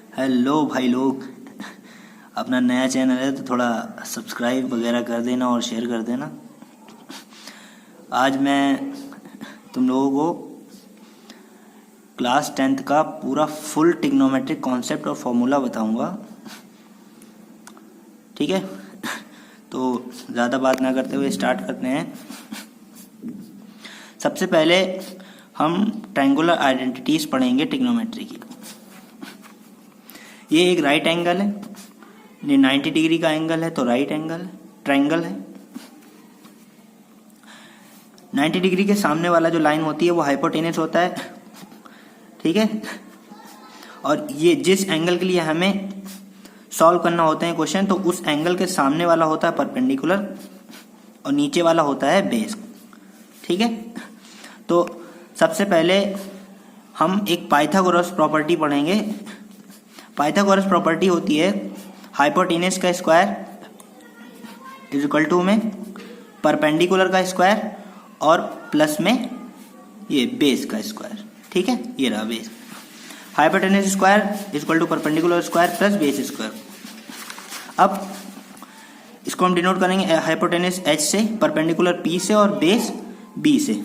Hello भाई लोग, अपना नया चैनल है तो थोड़ा सब्सक्राइब वगैरह कर देना और शेयर कर देना। आज मैं तुम लोगों को क्लास 10th का पूरा फुल ट्रिग्नोमेट्रिक कॉन्सेप्ट और फॉर्मूला बताऊंगा। ठीक है, तो ज़्यादा बात ना करते हुए स्टार्ट करते हैं। सबसे पहले हम ट्रायंगुलर आइडेंटिटीज़ पढ़ेंगे ट्रिग्नोमेट्री की। ये एक राइट एंगल है, ये 90 डिग्री का एंगल है तो राइट एंगल ट्रायंगल है। 90 डिग्री के सामने वाला जो लाइन होती है वो हाइपोटेनस होता है। ठीक है, और ये जिस एंगल के लिए हमें सॉल्व करना होता है क्वेश्चन, तो उस एंगल के सामने वाला होता है परपेंडिकुलर और नीचे वाला होता है बेस। ठीक है, तो सबसे पहले हम एक पाइथागोरस प्रॉपर्टी पढ़ेंगे। पाइथागोरस प्रॉपर्टी होती है हाइपोटेनस का स्क्वायर इज इक्वल टू में परपेंडिकुलर का स्क्वायर और प्लस में ये बेस का स्क्वायर। ठीक है, ये रहा base. Hypotenuse square is equal to perpendicular square plus base square. अब इसको हम डिनोट करेंगे हाइपोटेनस h से, परपेंडिकुलर p से और बेस b से।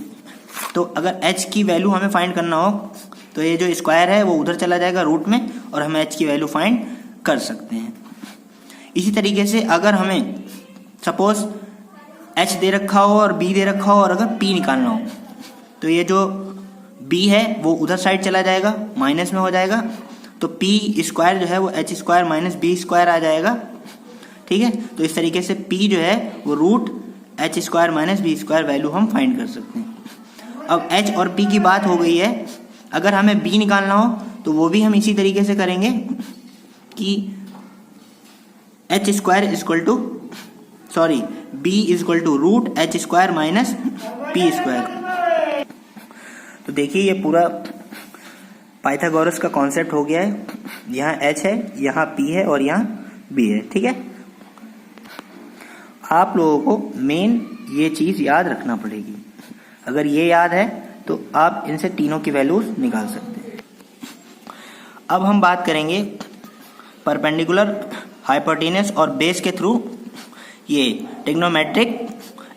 तो अगर h की वैल्यू हमें फाइंड करना हो तो ये जो स्क्वायर है वो उधर चला जाएगा रूट में और हम h की वैल्यू फाइंड कर सकते हैं। इसी तरीके से अगर हमें सपोज h दे रखा हो और b दे रखा हो और अगर p निकालना हो तो ये जो b है वो उधर साइड चला जाएगा, माइनस में हो जाएगा, तो p स्क्वायर जो है वो h square minus b square आ जाएगा। ठीक है, तो इस तरीके से p जो है वो root h square minus b square value हम फाइंड कर सकते हैं। अब h और p की बात हो गई है, अगर हमें b निकालना हो तो वो भी हम इसी तरीके से करेंगे कि h square equal to b is equal to root h square minus p square. तो देखिए ये पूरा पाइथागोरस का कॉन्सेप्ट हो गया है। यहाँ h है, यहाँ p है और यहाँ b है। ठीक है, आप लोगों को मेन ये चीज याद रखना पड़ेगी। अगर ये याद है तो आप इनसे तीनों की वैल्यूज निकाल सकते हैं। अब हम बात करेंगे परपेंडिकुलर, हाइपोटेनस और बेस के थ्रू ये ट्रिग्नोमेट्रिक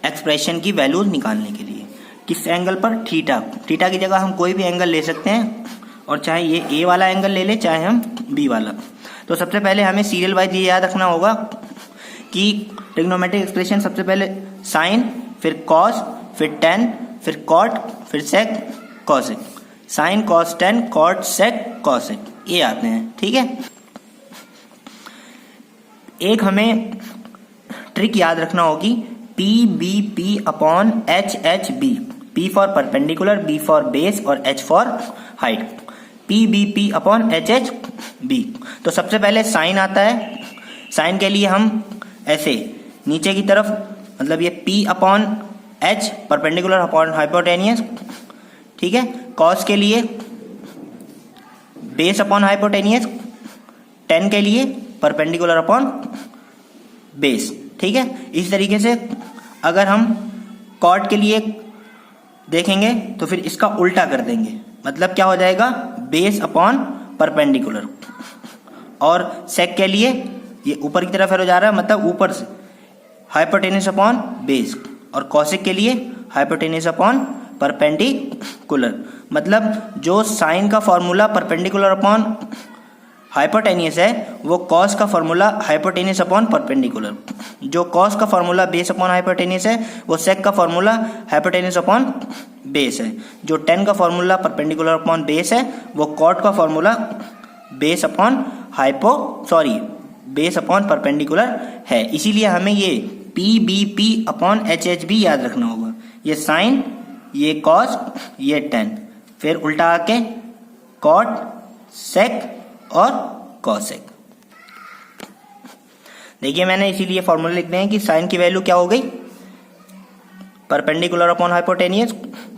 एक्सप्रेशन की वैल्यूज निकालने के लिए। किस एंगल पर? थीटा की जगह हम कोई भी एंगल ले सकते हैं, और चाहे ये ए वाला एंगल ले ले चाहे हम बी वाला। तो सबसे पहले हमें सीरियल वाइज ये याद रखना होगा कि ट्रिग्नोमेट्रिक एक्सप्रेशन सबसे पहले साइन, फिर कॉस, फिर टेन, फिर कॉट, फिर sec, cosec. Sine, cos, tan, cot, sec, cosec, ये आते हैं। ठीक है, एक हमें ट्रिक याद रखना होगी, P B P upon H H B. P for perpendicular, B for base और H for height. P B P upon H H B. तो सबसे पहले साइन आता है। साइन के लिए हम ऐसे नीचे की तरफ, मतलब ये P upon H perpendicular upon hypotenuse. ठीक है, कॉस के लिए बेस अपॉन हाइपोटेनियस, टेन के लिए परपेंडिकुलर अपॉन बेस। ठीक है, इस तरीके से अगर हम कॉट के लिए देखेंगे तो फिर इसका उल्टा कर देंगे, मतलब क्या हो जाएगा, बेस अपॉन परपेंडिकुलर। और सेक के लिए ये ऊपर की तरफ एरो जा रहा है, मतलब ऊपर से हाइपोटेनस अपॉन बेस। और कॉसेक के लिए हाइपोटेनस अपॉन परपेंडिकुलर। मतलब जो साइन का फॉर्मूला परपेंडिकुलर अपॉन हाइपोटेनियस है वो कॉस का फॉर्मूला हाइपोटेनियस अपॉन परपेंडिकुलर। जो कॉस का फॉर्मूला बेस अपॉन हाइपोटेनियस है वो सेक का फॉर्मूला हाइपोटेनियस अपॉन बेस है। जो टेन का फॉर्मूला परपेंडिकुलर अपॉन बेस है वो कॉट का formula base upon base upon perpendicular है। इसीलिए हमें ये P B P upon H H B याद रखना होगा। ये साइन, ये कॉस, ये टेन, फिर उल्टा आके कॉट, सेक और कॉसेक। देखिए मैंने इसीलिए फॉर्मूला लिख दिए हैं कि साइन की वैल्यू क्या हो गई, परपेंडिकुलर अपॉन हाइपोटेनियस।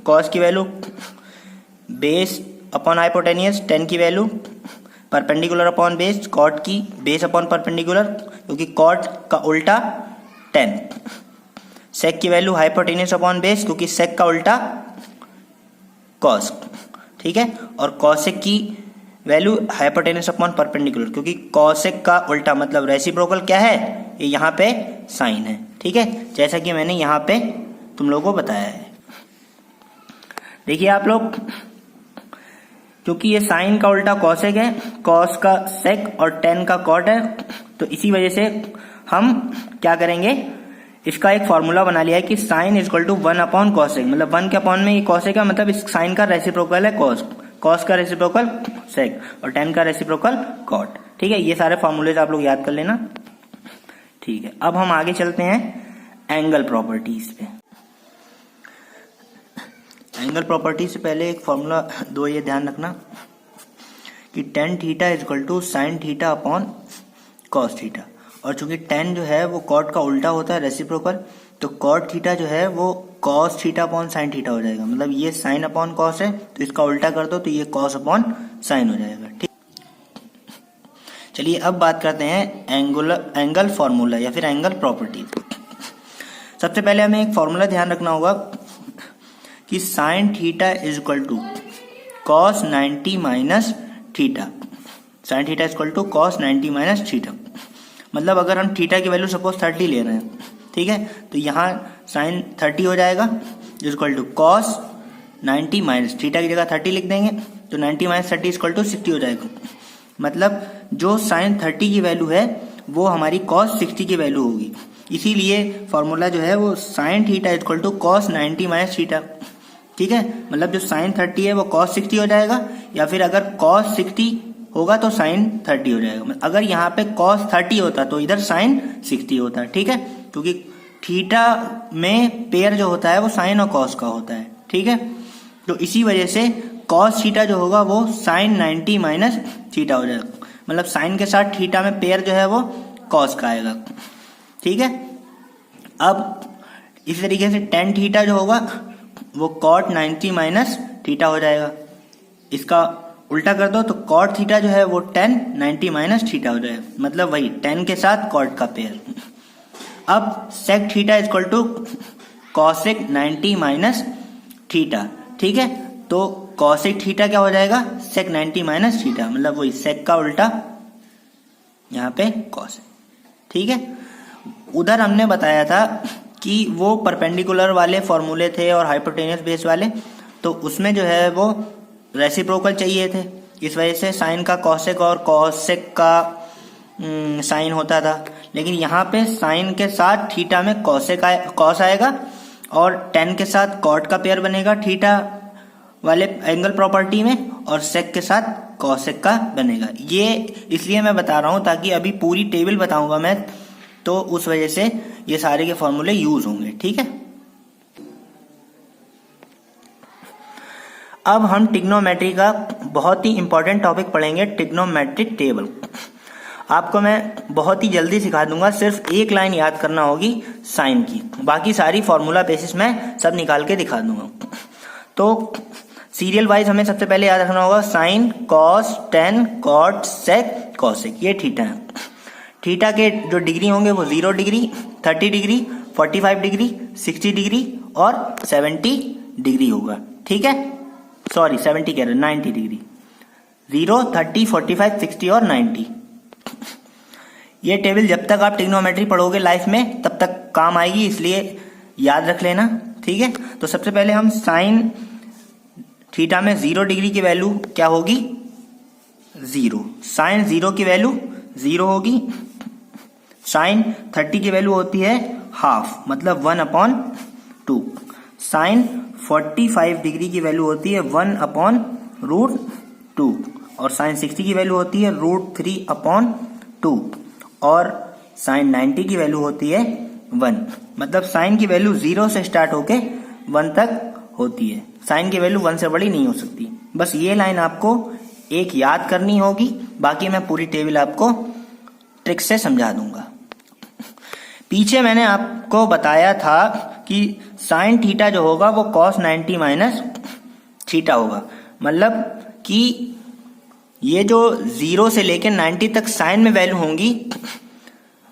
कॉस की value base upon hypotenuse, tan की value perpendicular upon base, cot की बेस अपॉन परपेंडिकुलर, क्योंकि कॉट का उल्टा टेन। सेक की वैल्यू हाइपोटेनियस अपॉन बेस, क्योंकि सेक का उल्टा कॉस। ठीक है, और कॉसेक की वैल्यू हाइपोटेनस अपॉन परपेंडिकुलर, क्योंकि कॉसेक का उल्टा मतलब रेसिप्रोकल क्या है, ये यहाँ पे साइन है। ठीक है, जैसा कि मैंने यहाँ पे तुम लोगों को बताया है। देखिए आप लोग, क्योंकि ये साइन का उल्टा कॉसेक है, कॉस का सेक और टेन का कॉट है, तो इसी वजह से हम क्या करेंगे, इसका एक फॉर्मूला बना लिया है कि sine is equal to 1 upon cosec, मतलब 1 के अपॉन में ये कॉसेक है, मतलब इस साइन का रेसिप्रोकल है कॉस, कॉस का रेसिप्रोकल सेक और टेन का रेसिप्रोकल कॉट। ठीक है, ये सारे फॉर्मूलेज आप लोग याद कर लेना। ठीक है, अब हम आगे चलते हैं एंगल प्रॉपर्टीज पे। एंगल प्रॉपर्टीज से पहले एक फॉर्मूला दो, ये ध्यान रखना कि tan theta is equal to sine theta upon cos theta, और चूंकि टेन जो है वो कॉट का उल्टा होता है रेसिप्रोकल, तो कॉट थीटा जो है वो cos theta upon sine theta हो जाएगा, मतलब ये साइन अपॉन कॉस है तो इसका उल्टा कर दो तो ये कॉस अपॉन साइन हो जाएगा। ठीक, चलिए अब बात करते हैं एंगल फॉर्मूला या फिर एंगल प्रॉपर्टी। सबसे पहले हमें एक फॉर्मूला ध्यान रखना होगा कि sine theta is equal to cos 90 minus theta, sine theta is equal to cos 90 minus theta, मतलब अगर हम थीटा की वैल्यू सपोज 30 ले रहे हैं, ठीक है, तो यहाँ साइन 30 हो जाएगा is equal to cos 90 minus theta की जगह 30 लिख देंगे, तो 90 माइनस 30 इक्वल टू 60 हो जाएगा, मतलब जो साइन 30 की वैल्यू है वो हमारी कॉस 60 की वैल्यू होगी। इसीलिए फॉर्मूला जो है वो sine theta is equal to cos 90 minus theta. ठीक है, मतलब जो साइन 30 है वो कॉस 60 हो जाएगा, या फिर अगर कॉस 60 होगा तो साइन 30 हो जाएगा। अगर यहाँ पे कॉस 30 होता तो इधर साइन 60 होता। ठीक है, क्योंकि थीटा में पेयर जो होता है वो साइन और कॉस का होता है। ठीक है, तो इसी वजह से कॉस थीटा जो होगा वो साइन 90 माइनस थीटा हो जाएगा, मतलब साइन के साथ थीटा में पेयर जो है वो कॉस का आएगा। ठीक है, अब इसी तरीके से टेन थीटा जो होगा वो कॉट 90 माइनस थीटा हो जाएगा, इसका उल्टा कर दो तो कॉट थीटा जो है वो टेन 90 माइनस थीटा हो जाएगा, मतलब वही टेन के साथ कॉट का पेयर। अब sec theta is equal to cosec 90 minus theta. ठीक है, तो कॉसेक थीटा क्या हो जाएगा, सेक 90 माइनस थीटा, मतलब वही सेक का उल्टा यहाँ पे कॉसेक। ठीक है, उधर हमने बताया था कि वो परपेंडिकुलर वाले फॉर्मूले थे और हाइपोटेन्यूस बेस वाले, तो उसमें जो है वो रेसिप्रोकल चाहिए थे, इस वजह से साइन का कॉसेक और कॉसेक का साइन होता था। लेकिन यहाँ पे साइन के साथ थीटा में कॉस आएगा और टेन के साथ कॉट का पेयर बनेगा थीटा वाले एंगल प्रॉपर्टी में, और सेक के साथ कॉसेक का बनेगा। ये इसलिए मैं बता रहा हूँ ताकि अभी पूरी टेबल बताऊंगा मैं, तो उस वजह से ये सारे के फॉर्मूले यूज होंगे। ठीक है, अब हम ट्रिग्नोमेट्री का बहुत ही इंपॉर्टेंट टॉपिक पढ़ेंगे, ट्रिग्नोमेट्रिक टेबल। आपको मैं बहुत ही जल्दी सिखा दूंगा, सिर्फ एक लाइन याद करना होगी साइन की, बाकी सारी फॉर्मूला बेसिस में सब निकाल के दिखा दूंगा। तो सीरियल वाइज हमें सबसे पहले याद रखना होगा sign, cos, tan, cot, sec, cosec, ये थीटा है। थीटा के जो डिग्री होंगे वो 0 डिग्री, 30 डिग्री, 45 डिग्री, 60 डिग्री और 70 डिग्री होगा। ठीक है, सॉरी 70 कह रहे, 90 डिग्री, 0, 30, 45, 60 और 90। ये टेबल जब तक आप ट्रिग्नोमेट्री पढ़ोगे लाइफ में तब तक काम आएगी, इसलिए याद रख लेना। ठीक है, तो सबसे पहले हम साइन थीटा में 0 डिग्री की वैल्यू क्या होगी, 0, साइन 0 की वैल्यू 0 होगी। साइन 30 की वैल्यू होती है हाफ, मतलब 1/2। साइन 45 डिग्री की वैल्यू होती है 1/√2, और साइन 60 की वैल्यू होती है √3/2, और साइन 90 की वैल्यू होती है 1, मतलब साइन की वैल्यू 0 से स्टार्ट होके 1 तक होती है। साइन की वैल्यू 1 से बड़ी नहीं हो सकती। बस ये लाइन आपको एक याद करनी होगी, बाकी मैं पूरी टेबल आपको ट्रिक से समझा दूंगा। पीछे मैंने आपको बताया था कि साइन थीटा जो होगा वो कॉस 90 माइनस थीटा होगा, मतलब कि ये जो 0 से लेकर 90 तक साइन में वैल्यू होंगी,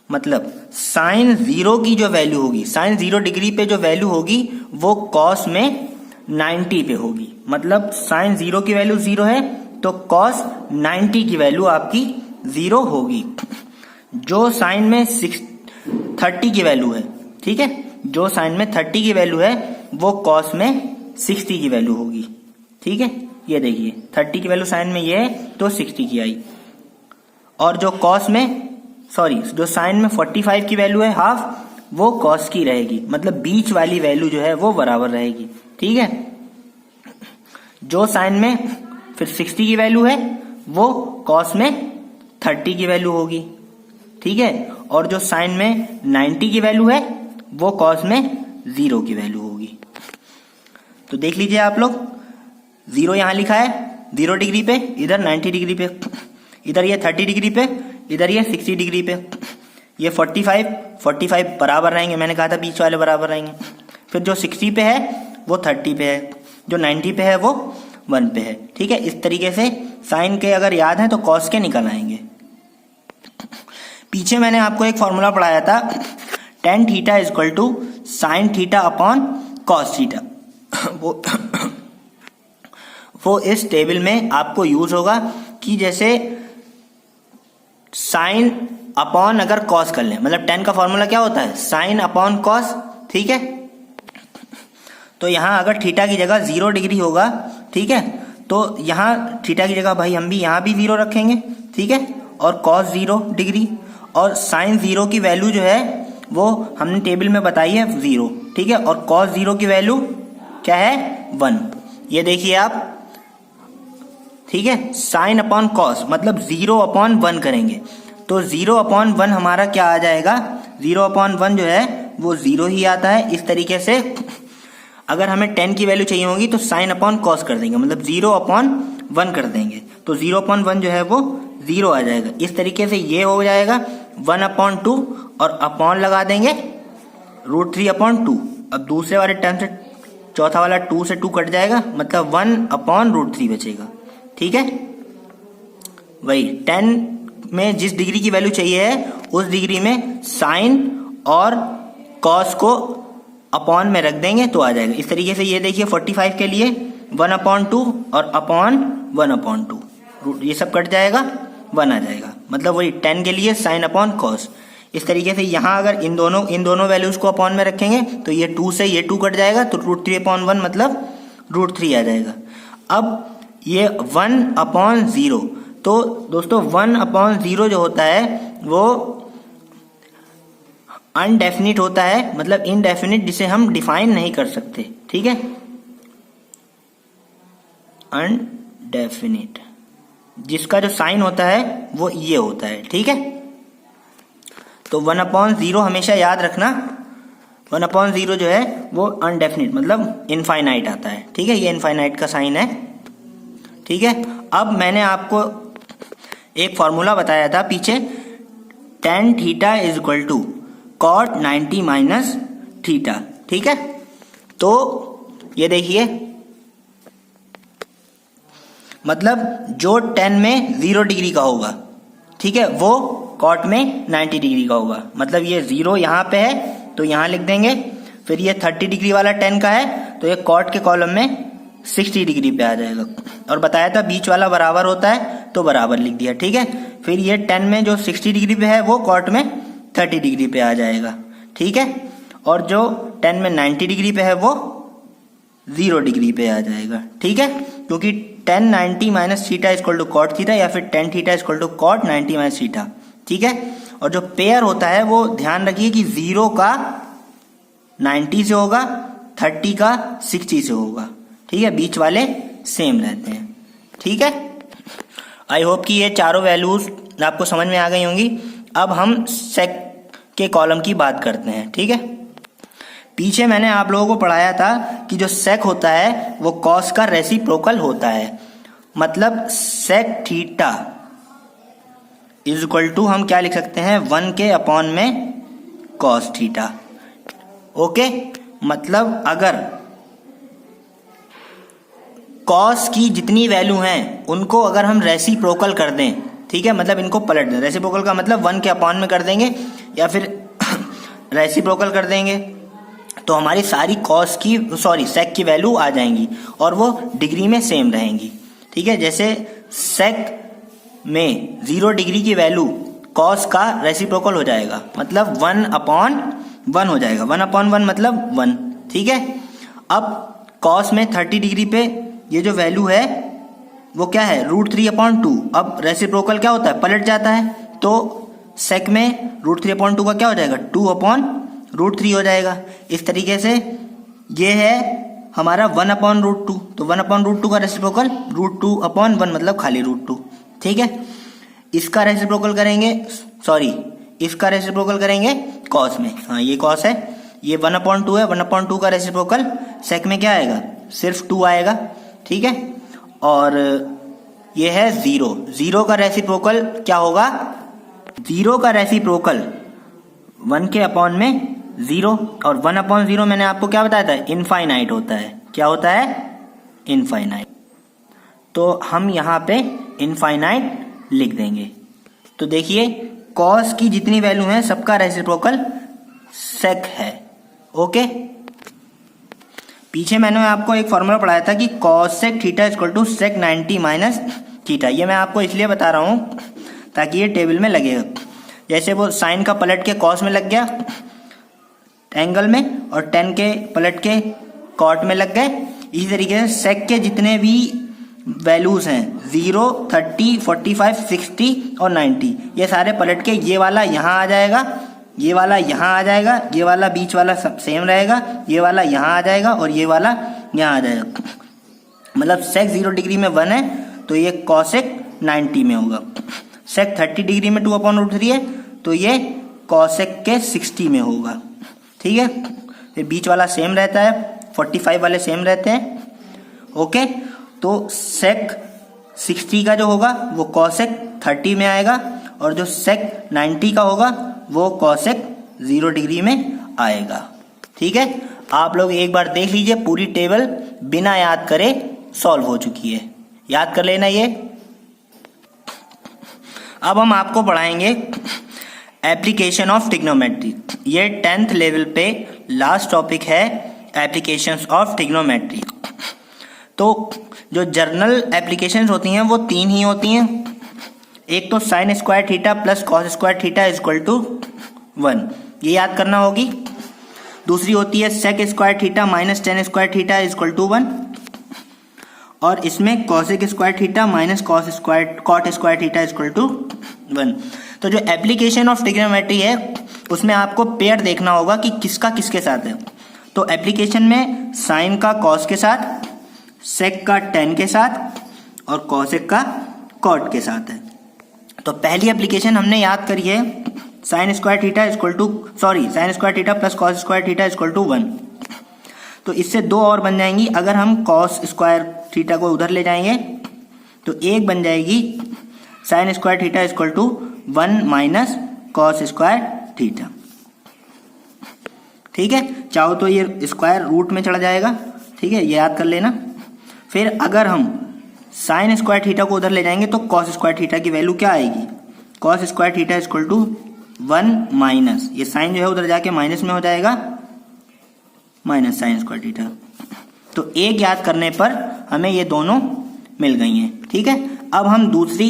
मतलब साइन 0 की जो वैल्यू होगी, साइन 0 डिग्री पे जो वैल्यू होगी वो कॉस में 90 पे होगी, मतलब साइन 0 की वैल्यू 0 है तो cos 90 की वैल्यू आपकी 0 होगी। जो साइन में 30 की वैल्यू है, ठीक है, जो साइन में 30 की वैल्यू है वो cos में 60 की वैल्यू होगी। ठीक है, ये देखिए 30 की वैल्यू साइन में ये है तो 60 की आई, और जो cos में जो साइन में 45 की वैल्यू है हाफ, वो cos की रहेगी, मतलब बीच वाली वैल्यू जो है वो बराबर रहेगी। ठीक है, जो साइन में फिर 60 की वैल्यू है वो cos में 30 की वैल्यू होगी। ठीक है, और जो साइन में 90 की वैल्यू है वो cos में 0 की वैल्यू होगी। तो देख लीजिए आप लोग, 0 यहां लिखा है 0 डिग्री पे, इधर 90 डिग्री पे, इधर ये 30 डिग्री पे, इधर ये 60 डिग्री पे, ये 45 बराबर रहेंगे, मैंने कहा था बीच वाले बराबर रहेंगे। फिर जो 60 पे है वो 30 पे है, जो 90 पे है वो 1 पे है। ठीक है, इस तरीके से साइन के अगर याद है तो कॉस के निकल आएंगे। पीछे मैंने आपको एक फॉर्मूला पढ़ाया था, tan theta equal to sine theta upon cos theta. वो इस टेबल में आपको यूज होगा कि जैसे साइन अपॉन अगर कॉस कर लें, मतलब tan का फॉर्मूला क्या होता है, साइन अपॉन कॉस। ठीक है, तो यहां अगर थीटा की जगह 0 डिग्री होगा, ठीक है, तो यहां थीटा की जगह भाई हम भी यहां भी 0 रखेंगे। ठीक है, और cos 0 डिग्री, और साइन 0 की वैल्यू जो है वो हमने टेबल में बताई है 0। ठीक है, और cos 0 की वैल्यू क्या है 1, ये देखिए आप। ठीक है, साइन अपॉन कॉस मतलब 0 अपॉन 1 करेंगे तो 0 अपॉन 1 हमारा क्या आ जाएगा, 0 अपॉन 1 जो है वो 0 ही आता है। इस तरीके से अगर हमें tan की वैल्यू चाहिए होगी तो साइन अपॉन कॉस कर देंगे, मतलब 0 अपॉन 1 कर देंगे, तो 0 अपॉन 1 जो है वो 0 आ जाएगा। इस तरीके से ये हो जाएगा 1 अपॉन 2, और अपॉन लगा देंगे √3 अपॉन 2। अब दूसरे वाले टर्म से चौथा वाला 2 से 2 कट जाएगा, मतलब 1 अपॉन √3 बचेगा। ठीक है, वही tan में जिस डिग्री की वैल्यू चाहिए है उस डिग्री में साइन और कॉस को अपॉन में रख देंगे तो आ जाएगा। इस तरीके से ये देखिए 45 के लिए 1 अपॉन 2 और अपॉन 1 अपॉन 2, ये सब कट जाएगा, 1 आ जाएगा, मतलब वही tan के लिए साइन अपॉन कॉस। इस तरीके से यहाँ अगर इन दोनों वैल्यूज को अपॉन में रखेंगे तो ये 2 से ये 2 कट जाएगा, तो √3 अपॉन 1 मतलब √3 आ जाएगा। अब ये 1 अपॉन 0, तो दोस्तों 1 अपॉन 0 जो होता है वो अनडेफिनिट होता है, मतलब इनडेफिनिट, जिसे हम डिफाइन नहीं कर सकते। ठीक है, अनडेफिनिट, जिसका जो साइन होता है वो ये होता है। ठीक है, तो 1 अपॉन 0 हमेशा याद रखना, 1 अपॉन 0 जो है वो अनडेफिनिट मतलब इनफाइनाइट आता है। ठीक है, ये इनफाइनाइट का साइन है। ठीक है, अब मैंने आपको एक फॉर्मूला बताया था पीछे, tan theta is equal to cot 90 minus theta. ठीक है, तो ये देखिए, मतलब जो tan में 0 डिग्री का होगा, ठीक है, वो cot में 90 डिग्री का होगा, मतलब ये 0 यहां पे है तो यहां लिख देंगे, फिर ये 30 डिग्री वाला tan का है तो ये cot के कॉलम में 60 डिग्री पे आ जाएगा, और बताया था बीच वाला बराबर होता है तो बराबर लिख दिया। ठीक है, फिर ये tan में जो 60 डिग्री पे है वो cot में 30 डिग्री पे आ जाएगा। ठीक है, और जो tan में 90 डिग्री पे है वो 0 डिग्री पे आ जाएगा। ठीक है, क्योंकि tan 90 minus theta equal to cot theta, या फिर tan theta equal to cot 90 minus theta. ठीक है, और जो पेयर होता है वो ध्यान रखिए कि 0 का 90 से होगा, 30 का 60 से होगा। ठीक है, बीच वाले सेम रहते हैं। ठीक है, आई होप कि ये चारों वैल्यूज आपको समझ में आ गई होंगी। अब हम सेक के कॉलम की बात करते हैं। ठीक है, पीछे मैंने आप लोगों को पढ़ाया था कि जो सेक होता है वो कॉस का रेसिप्रोकल होता है, मतलब sec theta is equal to हम क्या लिख सकते हैं, 1 के अपॉन में कॉस थीटा। ओके, मतलब अगर कॉस की जितनी वैल्यू हैं उनको अगर हम रेसिप्रोकल कर दें, ठीक है, मतलब इनको पलट दें, रेसिप्रोकल का मतलब 1 के अपॉन में कर देंगे या फिर रेसिप्रोकल कर देंगे, तो हमारी सारी कॉस की सेक की वैल्यू आ जाएंगी और वो डिग्री में सेम रहेंगी। ठीक है, जैसे सेक में 0 डिग्री की वैल्यू कॉस का रेसिप्रोकल हो जाएगा, मतलब 1/1 हो जाएगा। 1/1 मतलब 1, ठीक है। अब कॉस में 30 डिग्री पे ये जो वैल्यू है वो क्या है, √3/2। अब रेसिप्रोकल क्या होता है, पलट जाता है, तो सेक में √3/2 का क्या हो जाएगा, 2/√3 हो जाएगा। इस तरीके से ये है हमारा 1/√2, तो 1/√2 का रेसिप्रोकल √2/1 मतलब खाली √2, ठीक है। इसका रेसिप्रोकल करेंगे, सॉरी इसका रेसिप्रोकल करेंगे कॉस में, हाँ ये कॉस है, ये 1/2 है, 1/2 का रेसिप्रोकल सेक में क्या आएगा, सिर्फ 2 आएगा, ठीक है। और ये है 0 का रेसिप्रोकल क्या होगा, 0 का रेसिप्रोकल 1 के अपॉन में 0, और 1/0 मैंने आपको क्या बताया था, इनफाइनाइट होता है। क्या होता है, इनफाइनाइट। तो हम यहाँ पे इनफाइनाइट लिख देंगे। तो देखिए कॉस की जितनी वैल्यू है सबका रेसिप्रोकल सेक है, ओके। पीछे मैंने आपको एक फॉर्मूला पढ़ाया था कि cosec theta equal to sec 90 minus theta. ये मैं आपको इसलिए बता रहा हूँ ताकि ये टेबल में लगेगा। जैसे वो साइन का पलट के कॉस में लग गया एंगल में, और टेन के पलट के कॉट में लग गए। इसी तरीके से सेक के जितने भी वैल्यूज हैं 0, 30, 45, 60 और 90, ये सारे पलट के ये वाला यहाँ आ जाएगा, ये वाला यहाँ आ जाएगा, ये वाला बीच वाला सब सेम रहेगा, ये वाला यहाँ आ जाएगा और ये वाला यहाँ आ जाएगा। मतलब सेक 0 डिग्री में 1 है तो ये कॉसेक 90 में होगा। सेक 30 डिग्री में 2/√3 है तो ये कॉसेक के 60 में होगा, ठीक है। फिर बीच वाला सेम रहता है, 45 वाले सेम रहते हैं, ओके। तो सेक 60 का जो होगा वो कॉसेक 30 में आएगा, और जो सेक 90 का होगा वो कॉसेक 0 डिग्री में आएगा, ठीक है। आप लोग एक बार देख लीजिए, पूरी टेबल बिना याद करे सॉल्व हो चुकी है, याद कर लेना ये। अब हम आपको पढ़ाएंगे एप्लीकेशन ऑफ ट्रिग्नोमेट्री। ये 10th लेवल पे लास्ट टॉपिक है, एप्लीकेशंस ऑफ ट्रिग्नोमेट्री। तो जो जर्नल एप्लीकेशंस होती हैं वो 3 ही होती हैं। एक तो sine square theta plus cos square theta equal to 1, ये याद करना होगी। दूसरी होती है sec square theta minus tan square theta equal to 1, और इसमें cosec square theta minus cot square theta equal to 1। तो जो एप्लीकेशन ऑफ ट्रिग्नोमेट्री है उसमें आपको पेयर देखना होगा कि किसका किसके साथ है। तो एप्लीकेशन में साइन का कॉस के साथ, सेक का टेन के साथ और कॉसेक का कॉट के साथ है। तो पहली एप्लीकेशन हमने याद करी है sine square theta equal to sine square theta plus cos square theta equal to 1। तो इससे 2 और बन जाएंगी। अगर हम कॉस स्क्वायर थीटा को उधर ले जाएंगे तो एक बन जाएगी sine square theta equal to 1 minus cos square theta, ठीक है। चाहो तो ये स्क्वायर रूट में चला जाएगा, ठीक है, ये याद कर लेना। फिर अगर हम साइन स्क्वायर थीटा को उधर ले जाएंगे तो कॉस स्क्वायर थीटा की वैल्यू क्या आएगी, cos square theta equal to 1 minus, ये साइन जो है उधर जाके माइनस में हो जाएगा, माइनस साइन स्क्वायर थीटा। तो एक याद करने पर हमें ये दोनों मिल गई हैं, ठीक है। अब हम दूसरी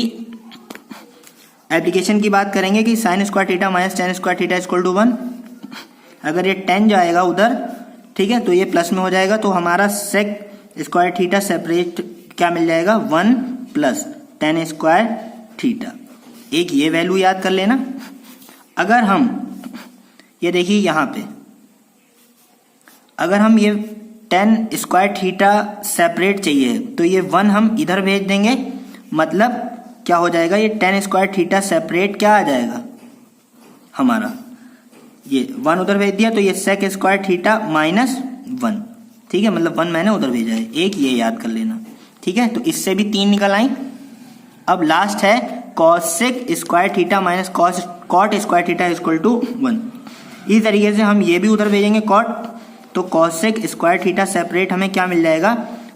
एप्लीकेशन की बात करेंगे कि sine square theta minus tan square theta equal to 1। अगर ये 10 जाएगा उधर, ठीक है, तो ये प्लस में हो जाएगा। तो हमारा सेक स्क्वायर थीटा सेपरेट क्या मिल जाएगा, 1 प्लस टेन स्क्वायर थीटा। एक ये वैल्यू याद कर लेना। अगर हम ये देखिए यहाँ पे, अगर हम ये 10 स्क्वायर थीटा सेपरेट चाहिए तो ये 1 हम इधर भेज देंगे, मतलब क्या हो जाएगा, ये 10 स्क्वायर थीटा सेपरेट क्या आ जाएगा हमारा, ये 1 उधर भेज दिया तो ये सेक स्क्वायर थीटा माइनस 1, ठीक है, मतलब 1 मैंने उधर भेजा है। एक ये याद कर लेना, ठीक है। तो इससे भी 3 निकल आई। अब लास्ट है cosec square theta minus cot square theta equal to 1। इस तरीके से हम ये भी उधर भेजेंगे कॉट, तो कॉसेक स्क्वायर थीटा सेपरेट हमें क्या मिल जाएगा,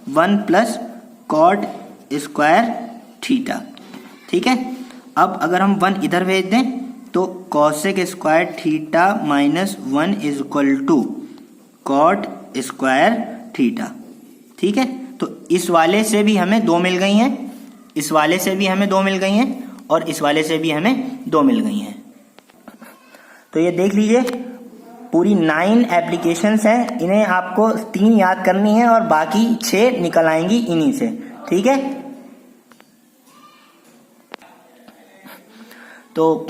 1 प्लस कॉट स्क्वायर थीटा, ठीक है। अब अगर हम 1 इधर भेज दें तो cosec square theta minus 1 is equal to cot square theta, ठीक है। तो इस वाले से भी हमें 2 मिल गई हैं, इस वाले से भी हमें 2 मिल गई हैं और इस वाले से भी हमें 2 मिल गई हैं। तो ये देख लीजिए पूरी 9 एप्लीकेशंस हैं, इन्हें आपको 3 याद करनी है और बाकी 6 निकल आएंगी इन्हीं से। ठीक है, तो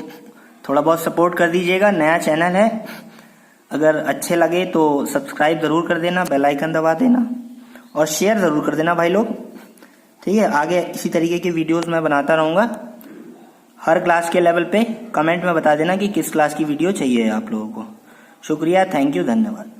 थोड़ा बहुत सपोर्ट कर दीजिएगा, नया चैनल है। अगर अच्छे लगे तो सब्सक्राइब जरूर कर देना, बेल आइकन दबा देना और शेयर जरूर कर देना भाई लोग। ठीक है, आगे इसी तरीके की वीडियोस मैं बनाता रहूंगा हर क्लास के लेवल पे। कमेंट में बता देना कि किस क्लास की वीडियो चाहिए आप लोगों को। शुक्रिया, थैंक यू, धन्यवाद।